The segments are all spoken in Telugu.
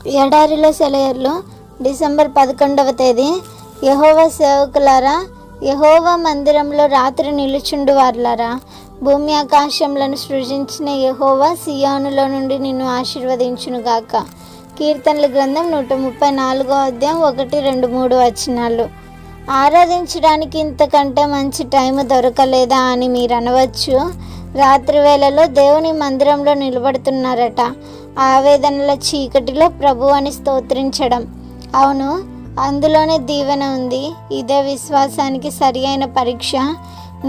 ఎడారిలో సెలయర్లు డిసెంబర్ 11వ తేదీ. యెహోవా సేవకులారా, యెహోవా మందిరంలో రాత్రి నిలుచుండు వారులారా, భూమి ఆకాశములను సృజించిన యెహోవా సియోనులో నుండి నిన్ను ఆశీర్వదించునుగాక. కీర్తనల గ్రంథం 134వ అధ్యాయం 1, 2, 3 వచనాలు. ఆరాధించడానికి ఇంతకంటే మంచి టైం దొరకలేదా అని మీరు అనవచ్చు. రాత్రి వేళలో దేవుని మందిరంలో నిలబడుతున్నారట. ఆవేదనల చీకటిలో ప్రభువుని స్తోత్రించడం. అవును, అందులోనే దీవెన ఉంది. ఇదే విశ్వాసానికి సరి అయిన పరీక్ష.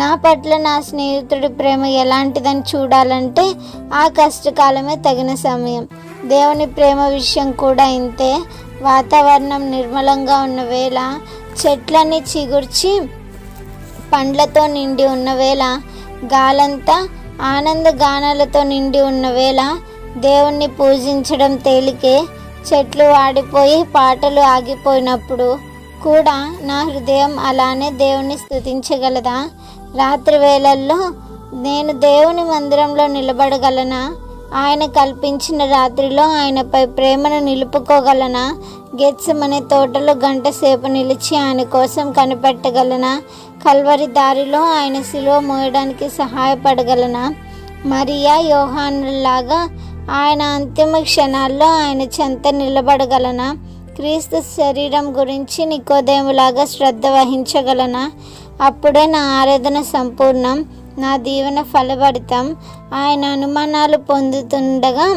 నా పట్ల నా స్నేహితుడి ప్రేమ ఎలాంటిదని చూడాలంటే ఆ కష్టకాలమే తగిన సమయం. దేవుని ప్రేమ విషయం కూడా ఇంతే. వాతావరణం నిర్మలంగా ఉన్న వేళ, చెట్లన్నీ చిగుర్చి పండ్లతో నిండి ఉన్న వేళ, గాలంతా ఆనంద గానాలతో నిండి ఉన్న వేళ దేవుణ్ణి పూజించడం తేలికే. చెట్లు వాడిపోయి పాటలు ఆగిపోయినప్పుడు కూడా నా హృదయం అలానే దేవుణ్ణి స్తుతించగలదా? రాత్రి వేళల్లో నేను దేవుని మందిరంలో నిలబడగలనా? ఆయన కల్పించిన రాత్రిలో ఆయనపై ప్రేమను నిలుపుకోగలనా? గెత్సెమనే తోటలో గంట సేపు నిలిచి ఆయన కోసం కనిపెట్టగలనా? కల్వరి దారిలో ఆయన శిలువ మోయడానికి సహాయపడగలనా? మరియా, యోహానులాగా ఆయన అంతిమ క్షణాల్లో ఆయన చెంత నిలబడగలనా? క్రీస్తు శరీరం గురించి నికోదేములాగా శ్రద్ధ వహించగలనా? అప్పుడే నా ఆరాధన సంపూర్ణం, నా దీవెన ఫలభరితం. ఆయన అనుమానాలు పొందుతుండగా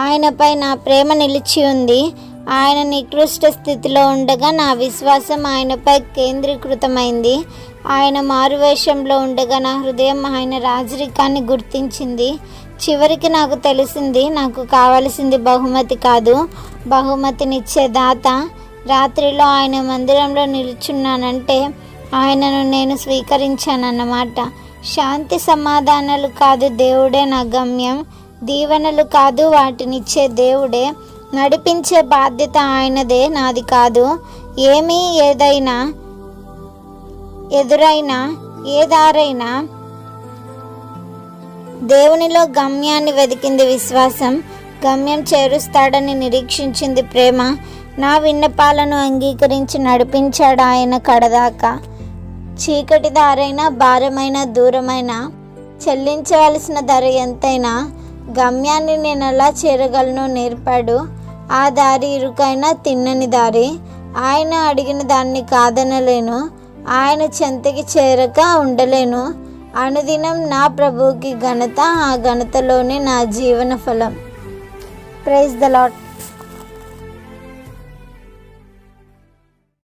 ఆయనపై నా ప్రేమ నిలిచి ఉంది. ఆయన నికృష్ట స్థితిలో ఉండగా నా విశ్వాసం ఆయనపై కేంద్రీకృతమైంది. ఆయన మారువేషంలో ఉండగా నా హృదయం ఆయన రాజరికాన్ని గుర్తించింది. చివరికి నాకు తెలిసింది, నాకు కావలసింది బహుమతి కాదు, బహుమతినిచ్చే దాత. రాత్రిలో ఆయన మందిరంలో నిలుచున్నానంటే ఆయనను నేను స్వీకరించానన్నమాట. శాంతి సమాధానాలు కాదు, దేవుడే నా గమ్యం. దీవెనలు కాదు, వాటినిచ్చే దేవుడే. నడిపించే బాధ్యత ఆయనదే, నాది కాదు. ఏదైనా ఎదురైనా ఏ దారైనా దేవునిలో గమ్యాన్ని వెతికింది విశ్వాసం. గమ్యం చేరుస్తాడని నిరీక్షించింది ప్రేమ. నా విన్నపాలను అంగీకరించి నడిపించాడు ఆయన కడదాకా. చీకటి దారైనా, భారమైన, దూరమైన, చెల్లించవలసిన ధర ఎంతైనా గమ్యాన్ని నేను ఎలా చేరగలను నేర్పాడు. ఆ దారి ఇరుకైనా, తిన్నని దారి. ఆయన అడిగిన దాన్ని కాదనలేను, ఆయన చెంతకి చేరక ఉండలేను. అనుదినం నా ప్రభువుకి ఘనత, ఆ ఘనతలోనే నా జీవన ఫలం. Praise the lord.